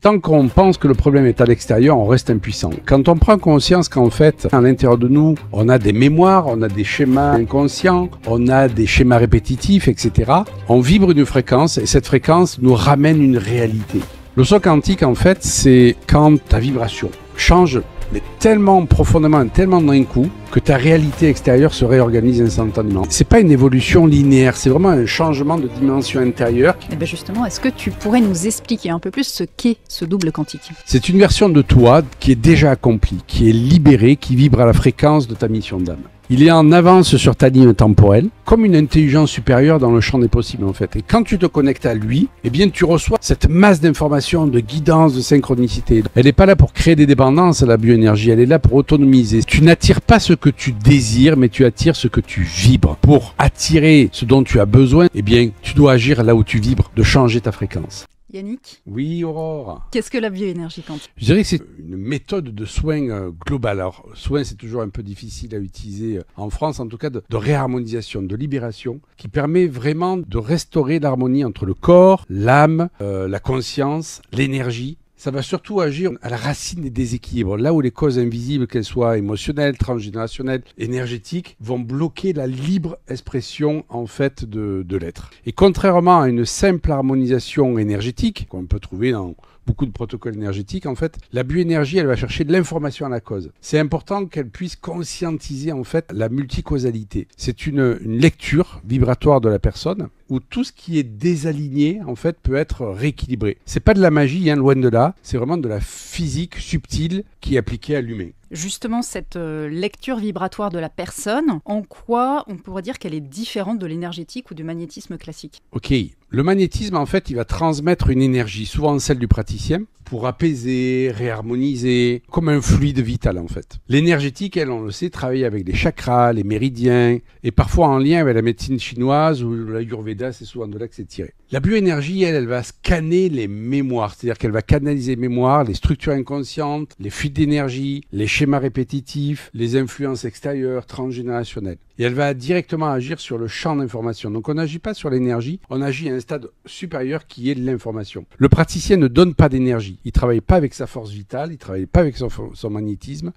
Tant qu'on pense que le problème est à l'extérieur, on reste impuissant. Quand on prend conscience qu'en fait, à l'intérieur de nous, on a des mémoires, on a des schémas inconscients, on a des schémas répétitifs, etc., on vibre une fréquence et cette fréquence nous ramène une réalité. Le saut quantique, en fait, c'est quand ta vibration change, mais tellement profondément, tellement d'un coup, que ta réalité extérieure se réorganise instantanément. C'est pas une évolution linéaire, c'est vraiment un changement de dimension intérieure. Et bien justement, est-ce que tu pourrais nous expliquer un peu plus ce qu'est ce double quantique? C'est une version de toi qui est déjà accomplie, qui est libérée, qui vibre à la fréquence de ta mission d'âme. Il est en avance sur ta ligne temporelle, comme une intelligence supérieure dans le champ des possibles en fait. Et quand tu te connectes à lui, eh bien tu reçois cette masse d'informations, de guidance, de synchronicité. Elle n'est pas là pour créer des dépendances, la bioénergie, elle est là pour autonomiser. Tu n'attires pas ce que tu désires, mais tu attires ce que tu vibres. Pour attirer ce dont tu as besoin, eh bien tu dois agir là où tu vibres, de changer ta fréquence. Yannick? Oui, Aurore. Qu'est-ce que la bioénergie quantique? Je dirais que c'est une méthode de soin global. Alors, soin, c'est toujours un peu difficile à utiliser en France, en tout cas de réharmonisation, de libération, qui permet vraiment de restaurer l'harmonie entre le corps, l'âme, la conscience, l'énergie. Ça va surtout agir à la racine des déséquilibres, là où les causes invisibles, qu'elles soient émotionnelles, transgénérationnelles, énergétiques, vont bloquer la libre expression en fait de l'être. Et contrairement à une simple harmonisation énergétique qu'on peut trouver dans beaucoup de protocoles énergétiques, en fait, la bioénergie, elle va chercher de l'information à la cause. C'est important qu'elle puisse conscientiser, en fait, la multicausalité. C'est une lecture vibratoire de la personne où tout ce qui est désaligné, en fait, peut être rééquilibré. C'est pas de la magie, hein, loin de là. C'est vraiment de la physique subtile qui est appliquée à l'humain. Justement, cette lecture vibratoire de la personne, en quoi on pourrait dire qu'elle est différente de l'énergétique ou du magnétisme classique? Ok, le magnétisme, en fait, il va transmettre une énergie, souvent celle du praticien, pour apaiser, réharmoniser, comme un fluide vital, en fait. L'énergétique, elle, on le sait, travaille avec les chakras, les méridiens, et parfois en lien avec la médecine chinoise ou l'Ayurveda, c'est souvent de là que c'est tiré. La bioénergie, elle va scanner les mémoires, c'est-à-dire qu'elle va canaliser les mémoires, les structures inconscientes, les fuites d'énergie, les schémas répétitifs, les influences extérieures, transgénérationnelles. Et elle va directement agir sur le champ d'information. Donc on n'agit pas sur l'énergie, on agit à un stade supérieur qui est l'information. Le praticien ne donne pas d'énergie. Il ne travaille pas avec sa force vitale, il ne travaille pas avec son magnétisme,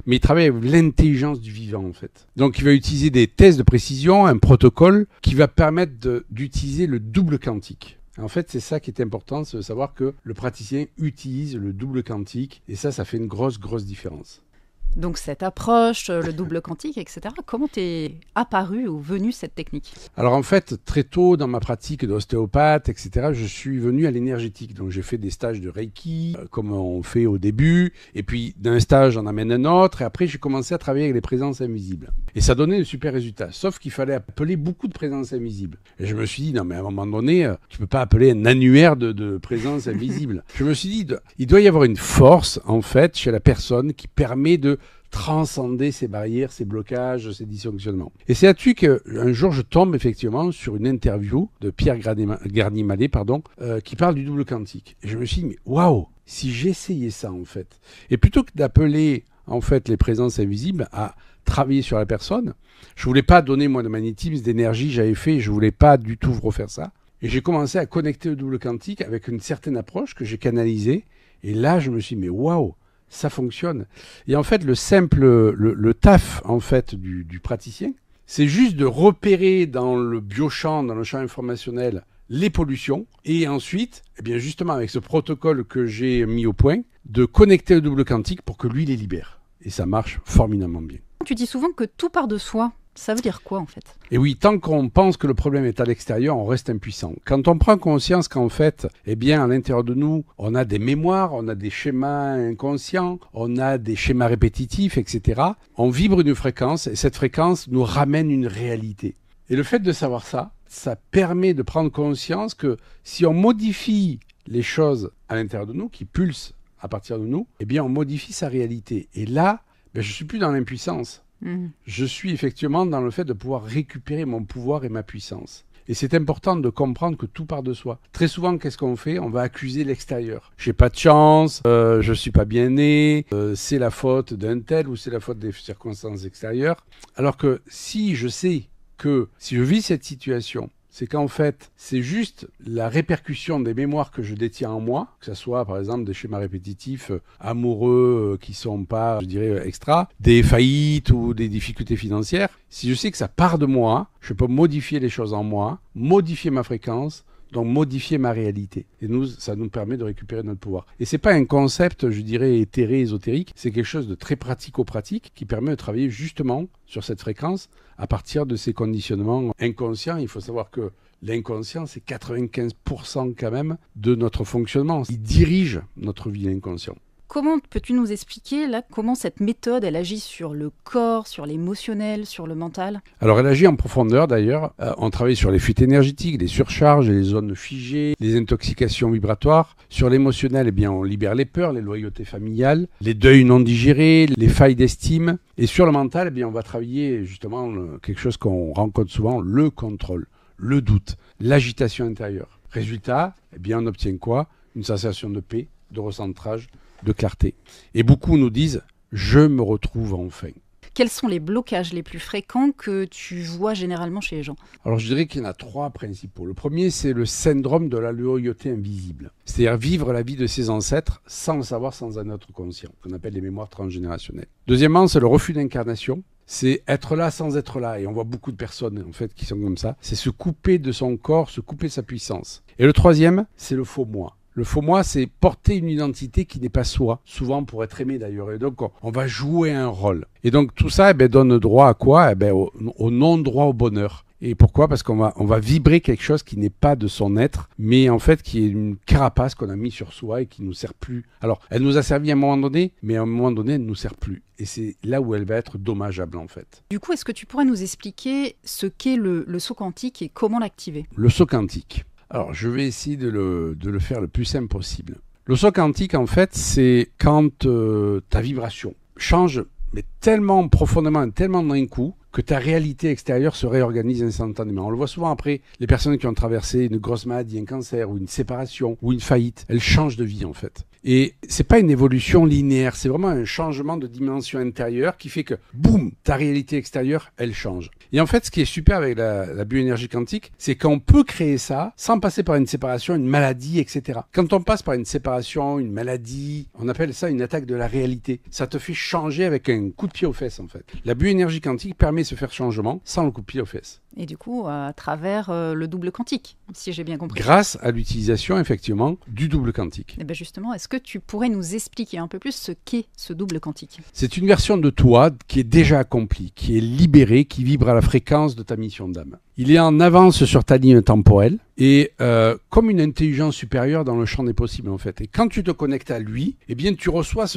mais il travaille avec l'intelligence du vivant en fait. Donc il va utiliser des tests de précision, un protocole qui va permettre d'utiliser le double quantique. En fait, c'est ça qui est important, c'est de savoir que le praticien utilise le double quantique et ça fait une grosse différence. Donc cette approche, le double quantique, etc., comment t'es apparu ou venu cette technique? Alors en fait, très tôt dans ma pratique d'ostéopathe, etc., je suis venu à l'énergétique. Donc j'ai fait des stages de Reiki, comme on fait au début, et puis d'un stage on amène un autre, et après j'ai commencé à travailler avec les présences invisibles. Et ça donnait de super résultats, sauf qu'il fallait appeler beaucoup de présences invisibles. Et je me suis dit, non mais à un moment donné, tu peux pas appeler un annuaire de présences invisibles. Je me suis dit, il doit y avoir une force, en fait, chez la personne qui permet de transcender ces barrières, ces blocages, ces dysfonctionnements. Et c'est là-dessus qu'un jour, je tombe effectivement sur une interview de Pierre Garnier-Mallet, qui parle du double quantique. Et je me suis dit, mais waouh, si j'essayais ça en fait, et plutôt que d'appeler en fait les présences invisibles à travailler sur la personne, je voulais pas donner moi de magnétisme, d'énergie, j'avais fait, je voulais pas du tout refaire ça. Et j'ai commencé à connecter le double quantique avec une certaine approche que j'ai canalisée. Et là, je me suis dit, mais waouh, ça fonctionne. Et en fait, le taf en fait du praticien, c'est juste de repérer dans le biochamp, dans le champ informationnel, les pollutions, et ensuite, eh bien justement avec ce protocole que j'ai mis au point, de connecter le double quantique pour que lui les libère. Et ça marche formidablement bien. Tu dis souvent que tout part de soi. Ça veut dire quoi en fait? Et oui, tant qu'on pense que le problème est à l'extérieur, on reste impuissant. Quand on prend conscience qu'en fait, eh bien, à l'intérieur de nous, on a des mémoires, on a des schémas inconscients, on a des schémas répétitifs, etc. On vibre une fréquence et cette fréquence nous ramène une réalité. Et le fait de savoir ça, ça permet de prendre conscience que si on modifie les choses à l'intérieur de nous, qui pulsent à partir de nous, eh bien, on modifie sa réalité. Et là, je ne suis plus dans l'impuissance. Je suis effectivement dans le fait de pouvoir récupérer mon pouvoir et ma puissance. Et c'est important de comprendre que tout part de soi. Très souvent, qu'est-ce qu'on fait? On va accuser l'extérieur. J'ai pas de chance, je suis pas bien né, c'est la faute d'un tel ou c'est la faute des circonstances extérieures. Alors que si je sais que si je vis cette situation, C'est qu'en fait, c'est juste la répercussion des mémoires que je détiens en moi, que ce soit par exemple des schémas répétitifs amoureux qui sont pas, je dirais, extra, des faillites ou des difficultés financières. Si je sais que ça part de moi, je peux modifier les choses en moi, modifier ma fréquence, donc modifier ma réalité. Et ça nous permet de récupérer notre pouvoir. Et c'est pas un concept, je dirais, éthéré, ésotérique, c'est quelque chose de très pratico-pratique qui permet de travailler justement sur cette fréquence à partir de ces conditionnements inconscients. Il faut savoir que l'inconscient, c'est 95% quand même de notre fonctionnement. Il dirige notre vie, l'inconscient. Comment peux-tu nous expliquer là comment cette méthode elle agit sur le corps, sur l'émotionnel, sur le mental? Alors elle agit en profondeur d'ailleurs. On travaille sur les fuites énergétiques, les surcharges, les zones figées, les intoxications vibratoires. Sur l'émotionnel, eh bien on libère les peurs, les loyautés familiales, les deuils non digérés, les failles d'estime. Et sur le mental, eh bien on va travailler justement quelque chose qu'on rencontre souvent, le contrôle, le doute, l'agitation intérieure. Résultat, eh bien on obtient quoi? Une sensation de paix, de recentrage, de clarté. Et beaucoup nous disent « je me retrouve enfin ». Quels sont les blocages les plus fréquents que tu vois généralement chez les gens? Alors je dirais qu'il y en a 3 principaux. Le premier, c'est le syndrome de la loyauté invisible. C'est-à-dire vivre la vie de ses ancêtres sans le savoir, sans en être conscient, qu'on appelle les mémoires transgénérationnelles. Deuxièmement, c'est le refus d'incarnation. C'est être là sans être là. Et on voit beaucoup de personnes en fait qui sont comme ça. C'est se couper de son corps, se couper de sa puissance. Et le troisième, c'est le faux moi. Le faux moi, c'est porter une identité qui n'est pas soi, souvent pour être aimé d'ailleurs. Et donc, on va jouer un rôle. Et donc, tout ça donne droit à quoi? Au non-droit au bonheur. Et pourquoi? Parce qu'on va vibrer quelque chose qui n'est pas de son être, mais en fait qui est une carapace qu'on a mis sur soi et qui ne nous sert plus. Alors, elle nous a servi à un moment donné, mais à un moment donné, elle ne nous sert plus. Et c'est là où elle va être dommageable en fait. Du coup, est-ce que tu pourrais nous expliquer ce qu'est le saut quantique et comment l'activer? Le saut quantique. Alors, je vais essayer de le faire le plus simple possible. Le saut quantique, en fait, c'est quand ta vibration change, mais tellement profondément, tellement d'un coup, que ta réalité extérieure se réorganise instantanément. On le voit souvent après, les personnes qui ont traversé une grosse maladie, un cancer, ou une séparation, ou une faillite, elles changent de vie, en fait. Et c'est pas une évolution linéaire, c'est vraiment un changement de dimension intérieure qui fait que, boum, ta réalité extérieure, elle change. Et en fait, ce qui est super avec la bioénergie quantique, c'est qu'on peut créer ça sans passer par une séparation, une maladie, etc. Quand on passe par une séparation, une maladie, on appelle ça une attaque de la réalité. Ça te fait changer avec un coup de pied aux fesses, en fait. La bioénergie quantique permet de se faire changement sans le coup de pied aux fesses. Et du coup, à travers le double quantique, si j'ai bien compris. Grâce à l'utilisation, effectivement, du double quantique. Et bien justement, est-ce que tu pourrais nous expliquer un peu plus ce qu'est ce double quantique? C'est une version de toi qui est déjà accomplie, qui est libérée, qui vibre à la fréquence de ta mission d'âme. Il est en avance sur ta ligne temporelle et comme une intelligence supérieure dans le champ des possibles en fait. Et quand tu te connectes à lui, eh bien tu reçois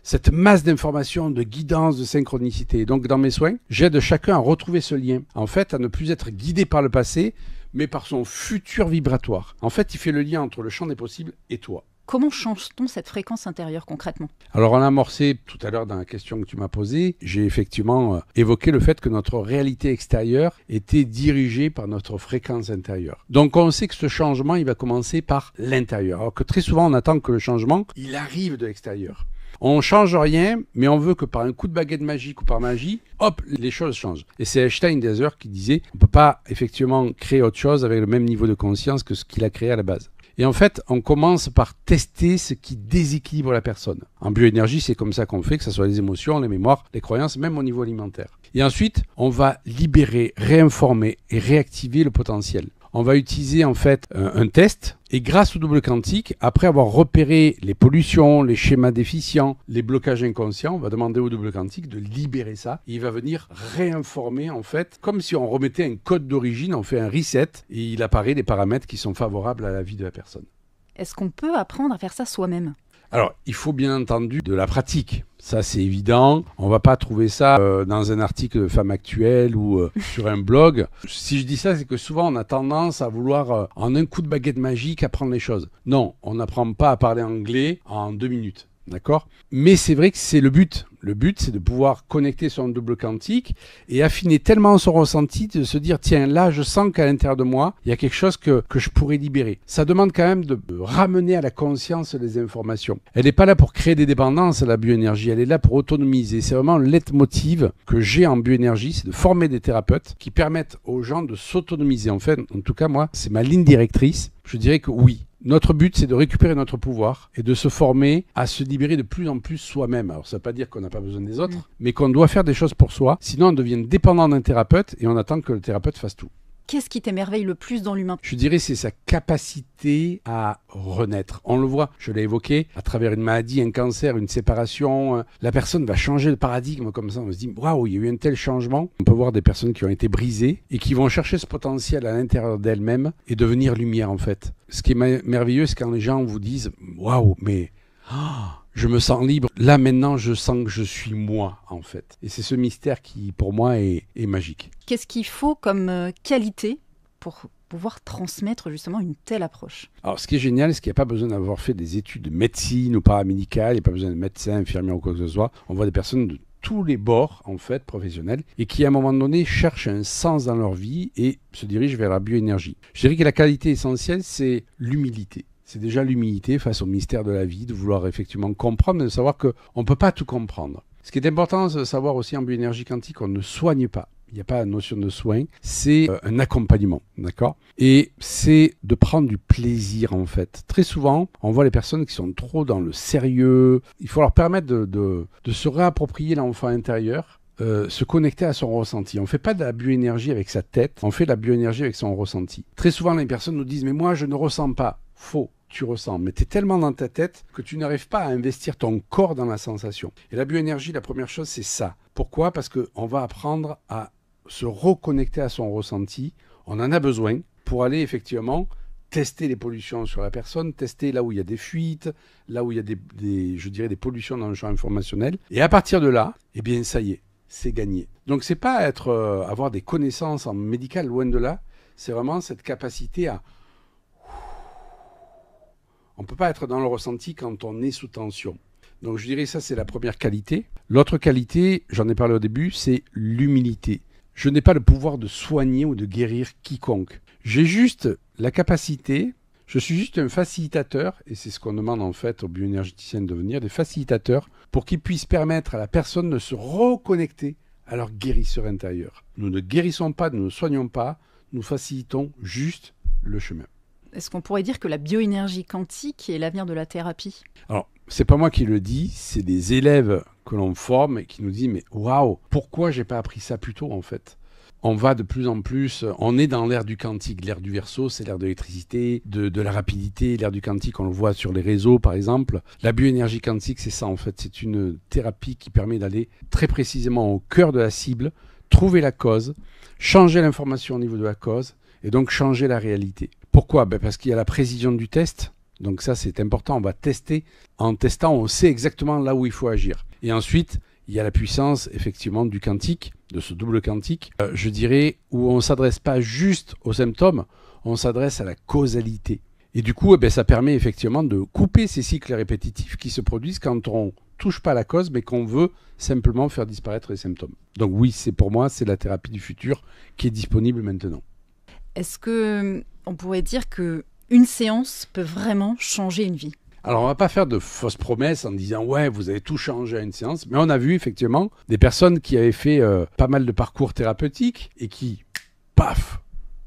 cette masse d'informations, de guidance, de synchronicité. Donc dans mes soins, j'aide chacun à retrouver ce lien, en fait à ne plus être guidé par le passé, mais par son futur vibratoire. En fait, il fait le lien entre le champ des possibles et toi. Comment change-t-on cette fréquence intérieure concrètement? Alors on a amorcé tout à l'heure dans la question que tu m'as posée, j'ai effectivement évoqué le fait que notre réalité extérieure était dirigée par notre fréquence intérieure. Donc on sait que ce changement, il va commencer par l'intérieur. Alors que très souvent on attend que le changement, il arrive de l'extérieur. On ne change rien, mais on veut que par un coup de baguette magique ou par magie, hop, les choses changent. Et c'est Einstein d'ailleurs qui disait, on ne peut pas effectivement créer autre chose avec le même niveau de conscience que ce qu'il a créé à la base. Et en fait, on commence par tester ce qui déséquilibre la personne. En bioénergie, c'est comme ça qu'on fait, que ce soit les émotions, les mémoires, les croyances, même au niveau alimentaire. Et ensuite, on va libérer, réinformer et réactiver le potentiel. On va utiliser en fait un test et grâce au double quantique, après avoir repéré les pollutions, les schémas déficients, les blocages inconscients, on va demander au double quantique de libérer ça. Et il va venir réinformer en fait, comme si on remettait un code d'origine, on fait un reset et il apparaît des paramètres qui sont favorables à la vie de la personne. Est-ce qu'on peut apprendre à faire ça soi-même? Alors, il faut bien entendu de la pratique. Ça, c'est évident. On ne va pas trouver ça dans un article de Femme Actuelle ou sur un blog. Si je dis ça, c'est que souvent, on a tendance à vouloir, en un coup de baguette magique, apprendre les choses. Non, on n'apprend pas à parler anglais en 2 minutes. D'accord? Mais c'est vrai que c'est le but. Le but, c'est de pouvoir connecter son double quantique et affiner tellement son ressenti de se dire, tiens, là, je sens qu'à l'intérieur de moi, il y a quelque chose que je pourrais libérer. Ça demande quand même de ramener à la conscience les informations. Elle n'est pas là pour créer des dépendances, la bioénergie. Elle est là pour autonomiser. C'est vraiment le leitmotiv que j'ai en bioénergie, c'est de former des thérapeutes qui permettent aux gens de s'autonomiser. En fait, en tout cas, moi, c'est ma ligne directrice. Je dirais que oui. Notre but, c'est de récupérer notre pouvoir et de se former à se libérer de plus en plus soi-même. Alors, ça ne veut pas dire qu'on n'a pas besoin des autres, mais qu'on doit faire des choses pour soi. Sinon, on devient dépendant d'un thérapeute et on attend que le thérapeute fasse tout. Qu'est-ce qui t'émerveille le plus dans l'humain? Je dirais c'est sa capacité à renaître. On le voit, je l'ai évoqué, à travers une maladie, un cancer, une séparation, la personne va changer de paradigme comme ça. On se dit, waouh, il y a eu un tel changement. On peut voir des personnes qui ont été brisées et qui vont chercher ce potentiel à l'intérieur d'elles-mêmes et devenir lumière en fait. Ce qui est merveilleux, c'est quand les gens vous disent, waouh, mais... je me sens libre. Là, maintenant, je sens que je suis moi, en fait. Et c'est ce mystère qui, pour moi, est magique. Qu'est-ce qu'il faut comme qualité pour pouvoir transmettre justement une telle approche? Alors, ce qui est génial, c'est qu'il n'y a pas besoin d'avoir fait des études de médecine ou paramédicales, il n'y a pas besoin de médecin, infirmier ou quoi que ce soit. On voit des personnes de tous les bords, en fait, professionnels, et qui, à un moment donné, cherchent un sens dans leur vie et se dirigent vers la bioénergie. Je dirais que la qualité essentielle, c'est l'humilité. C'est déjà l'humilité face au mystère de la vie, de vouloir effectivement comprendre, mais de savoir qu'on ne peut pas tout comprendre. Ce qui est important de savoir aussi en bioénergie quantique, on ne soigne pas. Il n'y a pas la notion de soin, c'est un accompagnement, d'accord? Et c'est de prendre du plaisir en fait. Très souvent, on voit les personnes qui sont trop dans le sérieux. Il faut leur permettre de se réapproprier l'enfant intérieur, se connecter à son ressenti. On ne fait pas de la bioénergie avec sa tête, on fait de la bioénergie avec son ressenti. Très souvent, les personnes nous disent « mais moi, je ne ressens pas ». Faux. Tu ressens, mais tu es tellement dans ta tête que tu n'arrives pas à investir ton corps dans la sensation. Et la bioénergie, la première chose, c'est ça. Pourquoi? Parce qu'on va apprendre à se reconnecter à son ressenti. On en a besoin pour aller effectivement tester les pollutions sur la personne, tester là où il y a des fuites, là où il y a des pollutions dans le champ informationnel. Et à partir de là, eh bien ça y est, c'est gagné. Donc c'est pas avoir des connaissances en médical, loin de là. C'est vraiment cette capacité à... On ne peut pas être dans le ressenti quand on est sous tension. Donc je dirais ça, c'est la première qualité. L'autre qualité, j'en ai parlé au début, c'est l'humilité. Je n'ai pas le pouvoir de soigner ou de guérir quiconque. J'ai juste la capacité, je suis juste un facilitateur, et c'est ce qu'on demande en fait aux bioénergéticiens de devenir, des facilitateurs, pour qu'ils puissent permettre à la personne de se reconnecter à leur guérisseur intérieur. Nous ne guérissons pas, nous ne soignons pas, nous facilitons juste le chemin. Est-ce qu'on pourrait dire que la bioénergie quantique est l'avenir de la thérapie? Alors, c'est pas moi qui le dis, c'est des élèves que l'on forme et qui nous disent « mais waouh, pourquoi j'ai pas appris ça plus tôt en fait ?» On va de plus en plus, on est dans l'ère du quantique, l'ère du Verseau, c'est l'ère de l'électricité, de la rapidité, l'ère du quantique, on le voit sur les réseaux par exemple. La bioénergie quantique, c'est ça en fait, c'est une thérapie qui permet d'aller très précisément au cœur de la cible, trouver la cause, changer l'information au niveau de la cause et donc changer la réalité. Pourquoi? Parce qu'il y a la précision du test. Donc ça, c'est important. On va tester. En testant, on sait exactement là où il faut agir. Et ensuite, il y a la puissance, effectivement, du quantique, de ce double quantique, je dirais, où on ne s'adresse pas juste aux symptômes, on s'adresse à la causalité. Et du coup, ça permet effectivement de couper ces cycles répétitifs qui se produisent quand on ne touche pas la cause, mais qu'on veut simplement faire disparaître les symptômes. Donc oui, pour moi, c'est la thérapie du futur qui est disponible maintenant. Est-ce qu'on pourrait dire qu'une séance peut vraiment changer une vie? Alors, on ne va pas faire de fausses promesses en disant « ouais, vous avez tout changé à une séance », mais on a vu effectivement des personnes qui avaient fait pas mal de parcours thérapeutiques et qui, paf,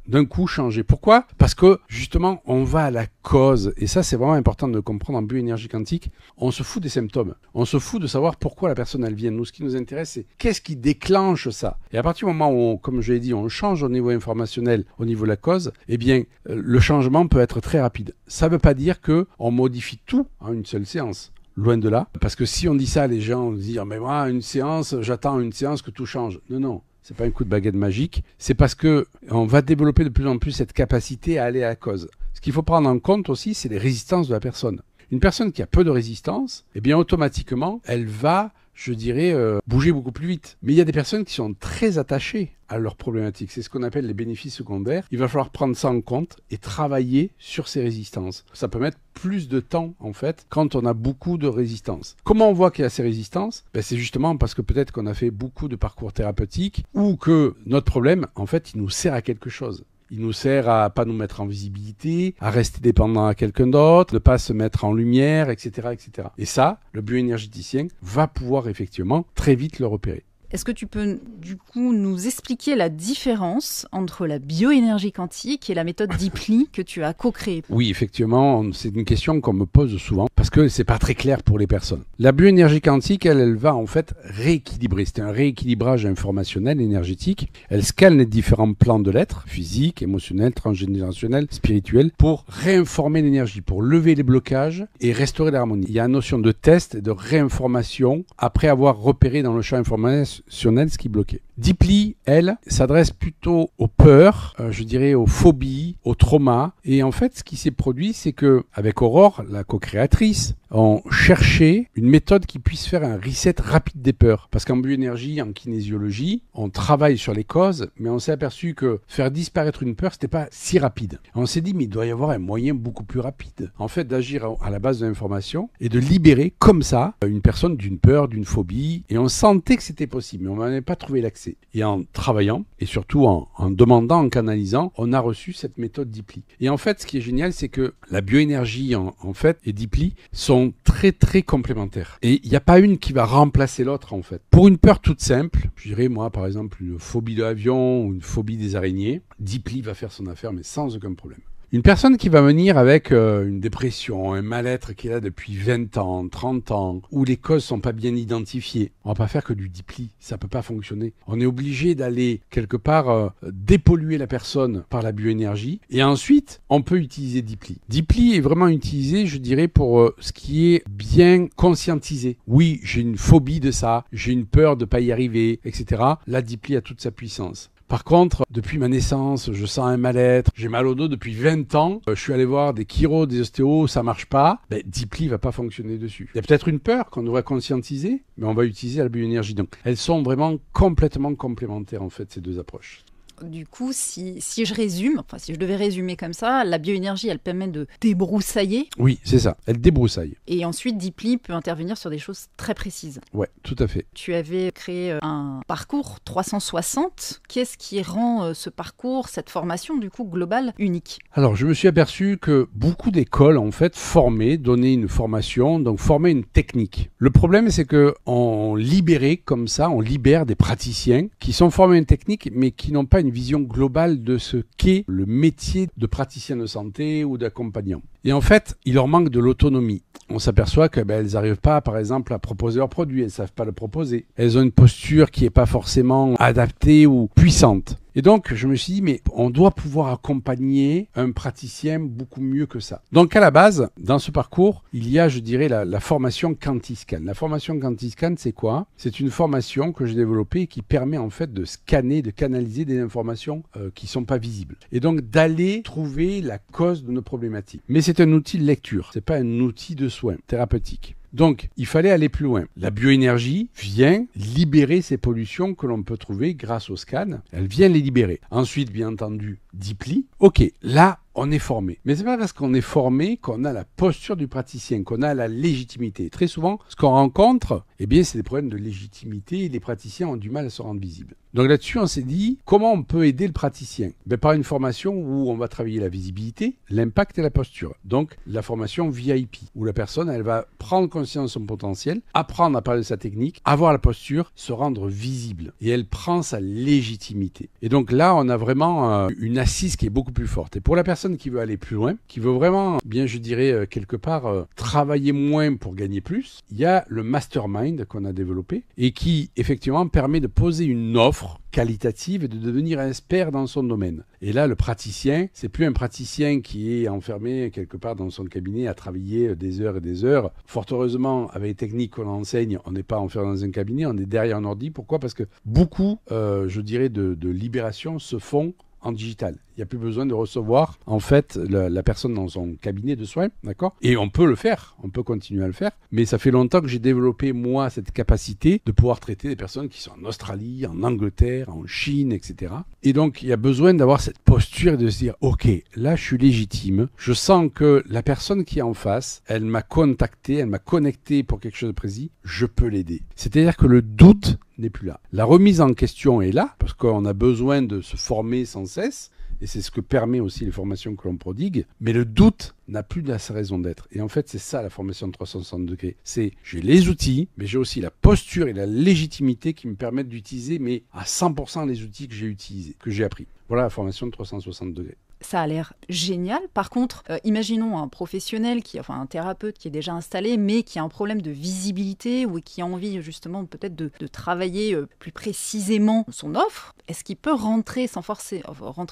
d'un coup changé. Pourquoi? Parce que justement, on va à la cause. Et ça, c'est vraiment important de le comprendre en bioénergie quantique. On se fout des symptômes. On se fout de savoir pourquoi la personne, elle vient. Nous, ce qui nous intéresse, c'est qu'est-ce qui déclenche ça. Et à partir du moment où, comme je l'ai dit, on change au niveau informationnel, au niveau de la cause, eh bien, le changement peut être très rapide. Ça ne veut pas dire qu'on modifie tout en une seule séance. Loin de là. Parce que si on dit ça, les gens vont se dire « mais moi, une séance, j'attends une séance que tout change ». Non, non. C'est pas un coup de baguette magique, c'est parce que on va développer de plus en plus cette capacité à aller à la cause. Ce qu'il faut prendre en compte aussi, c'est les résistances de la personne. Une personne qui a peu de résistance, eh bien automatiquement, elle va je dirais, bouger beaucoup plus vite. Mais il y a des personnes qui sont très attachées à leurs problématiques. C'est ce qu'on appelle les bénéfices secondaires. Il va falloir prendre ça en compte et travailler sur ces résistances. Ça peut mettre plus de temps, en fait, quand on a beaucoup de résistance. Comment on voit qu'il y a ces résistances? C'est justement parce que peut-être qu'on a fait beaucoup de parcours thérapeutiques ou que notre problème, en fait, il nous sert à quelque chose. Il nous sert à pas nous mettre en visibilité, à rester dépendant à quelqu'un d'autre, ne pas se mettre en lumière, etc., etc. Et ça, le bioénergéticien va pouvoir effectivement très vite le repérer. Est-ce que tu peux du coup nous expliquer la différence entre la bioénergie quantique et la méthode Deeply que tu as co-créée? Oui, effectivement, c'est une question qu'on me pose souvent parce que c'est pas très clair pour les personnes. La bioénergie quantique, elle va en fait rééquilibrer. C'est un rééquilibrage informationnel, énergétique. Elle scanne les différents plans de l'être, physique, émotionnel, transgénérationnel, spirituel, pour réinformer l'énergie, pour lever les blocages et restaurer l'harmonie. Il y a une notion de test et de réinformation après avoir repéré dans le champ informationnel ce qui bloquait. Deeply, elle, s'adresse plutôt aux peurs, je dirais aux phobies, aux traumas. Et en fait, ce qui s'est produit, c'est que avec Aurore, la co-créatrice, on cherchait une méthode qui puisse faire un reset rapide des peurs. Parce qu'en bioénergie, en kinésiologie, on travaille sur les causes, mais on s'est aperçu que faire disparaître une peur, c'était pas si rapide. Et on s'est dit, mais il doit y avoir un moyen beaucoup plus rapide, en fait, d'agir à la base de l'information et de libérer comme ça une personne d'une peur, d'une phobie. Et on sentait que c'était possible, mais on n'avait pas trouvé l'accès. Et en travaillant, et surtout en demandant, en canalisant, on a reçu cette méthode Deeply. Et en fait, ce qui est génial, c'est que la bioénergie, en fait, et Deeply sont très, très complémentaires. Et il n'y a pas une qui va remplacer l'autre, en fait. Pour une peur toute simple, je dirais, moi, par exemple, une phobie de l'avion ou une phobie des araignées, Deeply va faire son affaire, mais sans aucun problème. Une personne qui va venir avec une dépression, un mal-être qui est là depuis 20 ans, 30 ans, où les causes sont pas bien identifiées, on va pas faire que du Deeply, ça peut pas fonctionner. On est obligé d'aller quelque part dépolluer la personne par la bioénergie et ensuite on peut utiliser Deeply. Deeply est vraiment utilisé, je dirais, pour ce qui est bien conscientisé. Oui, j'ai une phobie de ça, j'ai une peur de pas y arriver, etc. Là, Deeply a toute sa puissance. Par contre, depuis ma naissance, je sens un mal-être, j'ai mal au dos depuis 20 ans, je suis allé voir des chiros, des ostéos, ça marche pas, Deeply va pas fonctionner dessus. Il y a peut-être une peur qu'on devrait conscientiser, mais on va utiliser la bioénergie. Donc, elles sont vraiment complètement complémentaires, en fait, ces deux approches. Du coup, si je résume, enfin si je devais résumer comme ça, la bioénergie, elle permet de débroussailler. Oui, c'est ça, elle débroussaille. Et ensuite, Deeply peut intervenir sur des choses très précises. Ouais, tout à fait. Tu avais créé un parcours 360. Qu'est-ce qui rend ce parcours, cette formation, du coup, globale, unique? Alors, je me suis aperçu que beaucoup d'écoles, en fait, formaient, donnaient une formation, donc formaient une technique. Le problème, c'est qu'on libérait comme ça, on libère des praticiens qui sont formés à une technique, mais qui n'ont pas une vision globale de ce qu'est le métier de praticien de santé ou d'accompagnant. Et en fait, il leur manque de l'autonomie. On s'aperçoit qu'elles n'arrivent pas, par exemple, à proposer leurs produits. Elles ne savent pas le proposer. Elles ont une posture qui n'est pas forcément adaptée ou puissante. Et donc, je me suis dit, mais on doit pouvoir accompagner un praticien beaucoup mieux que ça. Donc, à la base, dans ce parcours, il y a, je dirais, la formation Quantiscan. La formation Quantiscan, c'est quoi? C'est une formation que j'ai développée et qui permet en fait de scanner, de canaliser des informations qui ne sont pas visibles. Et donc, d'aller trouver la cause de nos problématiques. Mais c'est un outil de lecture, c'est pas un outil de soin thérapeutique. Donc, il fallait aller plus loin. La bioénergie vient libérer ces pollutions que l'on peut trouver grâce au scan. Elle vient les libérer. Ensuite, bien entendu, Deeply. Ok, là, on est formé. Mais c'est pas parce qu'on est formé qu'on a la posture du praticien, qu'on a la légitimité. Très souvent, ce qu'on rencontre, c'est des problèmes de légitimité et les praticiens ont du mal à se rendre visibles. Donc là-dessus, on s'est dit, comment on peut aider le praticien? Par une formation où on va travailler la visibilité, l'impact et la posture. Donc, la formation VIP, où la personne, elle va prendre conscience de son potentiel, apprendre à parler de sa technique, avoir la posture, se rendre visible. Et elle prend sa légitimité. Et donc là, on a vraiment une assise qui est beaucoup plus forte. Et pour la personne qui veut aller plus loin, qui veut vraiment, je dirais, quelque part, travailler moins pour gagner plus, il y a le mastermind qu'on a développé et qui, effectivement, permet de poser une offre qualitative et de devenir expert dans son domaine. Et là, le praticien, c'est plus un praticien qui est enfermé quelque part dans son cabinet à travailler des heures et des heures. Fort heureusement, avec les techniques qu'on enseigne, on n'est pas enfermé dans un cabinet, on est derrière un ordi. Pourquoi? Parce que beaucoup, je dirais, de libérations se font en digital. Il n'y a plus besoin de recevoir en fait la personne dans son cabinet de soins, d'accord? Et on peut le faire, on peut continuer à le faire, mais ça fait longtemps que j'ai développé moi cette capacité de pouvoir traiter des personnes qui sont en Australie, en Angleterre, en Chine, etc. Et donc il y a besoin d'avoir cette posture et de se dire ok, là je suis légitime, je sens que la personne qui est en face, elle m'a contacté, elle m'a connecté pour quelque chose de précis, je peux l'aider. C'est-à-dire que le doute n'est plus là. La remise en question est là, parce qu'on a besoin de se former sans cesse, et c'est ce que permet aussi les formations que l'on prodigue, mais le doute n'a plus de sa raison d'être. Et en fait, c'est ça la formation de 360 degrés. C'est j'ai les outils, mais j'ai aussi la posture et la légitimité qui me permettent d'utiliser, mais à 100% les outils que j'ai utilisés, que j'ai appris. Voilà la formation de 360 degrés. Ça a l'air génial. Par contre, imaginons un professionnel, un thérapeute qui est déjà installé, mais qui a un problème de visibilité ou qui a envie justement peut-être de travailler plus précisément son offre. Est-ce qu'il peut rentrer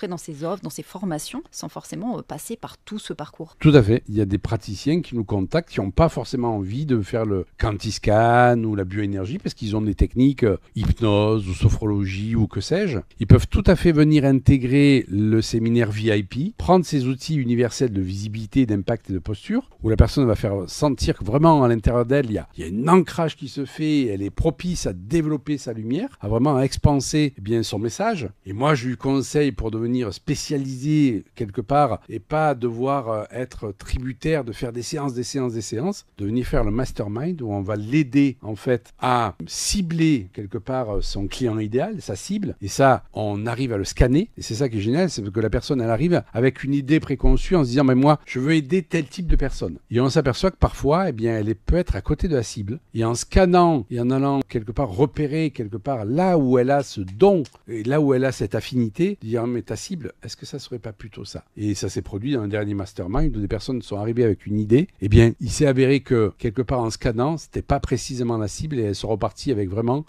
dans ses offres, dans ses formations, sans forcément passer par tout ce parcours? Tout à fait. Il y a des praticiens qui nous contactent, qui n'ont pas forcément envie de faire le Quantiscan ou la bioénergie, parce qu'ils ont des techniques hypnose ou sophrologie ou que sais-je. Ils peuvent tout à fait venir intégrer le séminaire VIP, prendre ces outils universels de visibilité, d'impact et de posture, où la personne va faire sentir que vraiment à l'intérieur d'elle, il y a un ancrage qui se fait, elle est propice à développer sa lumière, à vraiment expanser son message. Et moi, je lui conseille pour devenir spécialisé quelque part et pas devoir être tributaire de faire des séances, de venir faire le mastermind où on va l'aider en fait à cibler quelque part son client idéal, sa cible. Et ça, on arrive à le scanner. Et c'est ça qui est génial, c'est que la personne, elle arrive avec une idée préconçue en se disant, mais moi, je veux aider tel type de personne. Et on s'aperçoit que parfois, elle peut être à côté de la cible. Et en scannant et en allant quelque part repérer quelque part là où elle a ce don et là où elle a cette affinité, dire, mais ta cible, est-ce que ça serait pas plutôt ça? Et ça s'est produit dans un dernier mastermind où des personnes sont arrivées avec une idée. Eh bien, il s'est avéré que quelque part en scannant, c'était pas précisément la cible et elles sont reparties avec vraiment,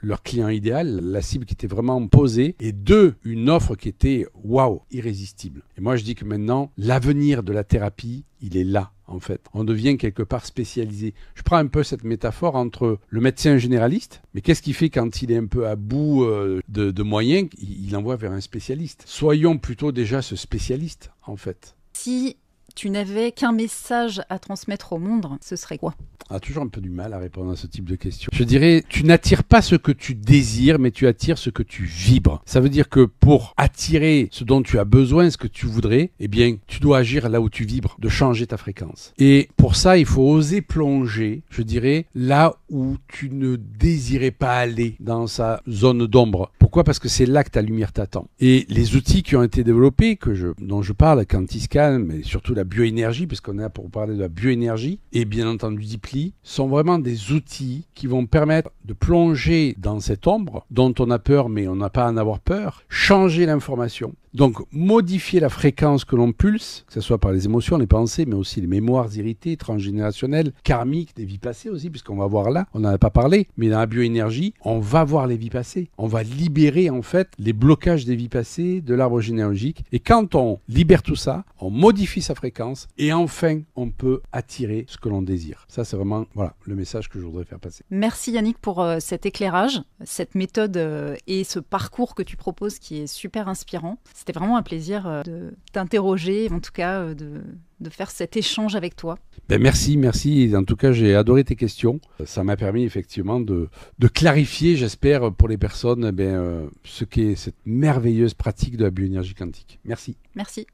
leur client idéal, la cible qui était vraiment posée, et 2, une offre qui était, waouh, irrésistible. Et moi, je dis que maintenant, l'avenir de la thérapie, il est là. En fait, on devient quelque part spécialisé. Je prends un peu cette métaphore entre le médecin généraliste, mais qu'est-ce qu'il fait quand il est un peu à bout de moyens? Il envoie vers un spécialiste. Soyons plutôt déjà ce spécialiste, en fait. Si tu n'avais qu'un message à transmettre au monde, ce serait quoi? On a toujours un peu du mal à répondre à ce type de questions. Je dirais, tu n'attires pas ce que tu désires, mais tu attires ce que tu vibres. Ça veut dire que pour attirer ce dont tu as besoin, ce que tu voudrais, eh bien, tu dois agir là où tu vibres, de changer ta fréquence. Et pour ça, il faut oser plonger, je dirais, là où tu ne désirais pas aller, dans sa zone d'ombre. Pourquoi? Parce que c'est là que ta lumière t'attend. Et les outils qui ont été développés, dont je parle, Quantiscan, mais surtout la bioénergie, puisqu'on est là pour parler de la bioénergie, et bien entendu Deeply, sont vraiment des outils qui vont permettre de plonger dans cette ombre dont on a peur, mais on n'a pas à en avoir peur, changer l'information. Donc, modifier la fréquence que l'on pulse, que ce soit par les émotions, les pensées, mais aussi les mémoires irritées, transgénérationnelles, karmiques, des vies passées aussi, puisqu'on va voir là, on n'en a pas parlé, mais dans la bioénergie, on va voir les vies passées. On va libérer, en fait, les blocages des vies passées, de l'arbre généalogique. Et quand on libère tout ça, on modifie sa fréquence, et enfin, on peut attirer ce que l'on désire. Ça, c'est vraiment, le message que je voudrais faire passer. Merci Yannick pour cet éclairage, cette méthode et ce parcours que tu proposes qui est super inspirant. C'était vraiment un plaisir de t'interroger, en tout cas de faire cet échange avec toi. Merci. En tout cas, j'ai adoré tes questions. Ça m'a permis effectivement de clarifier, j'espère, pour les personnes, ce qu'est cette merveilleuse pratique de la bioénergie quantique. Merci. Merci.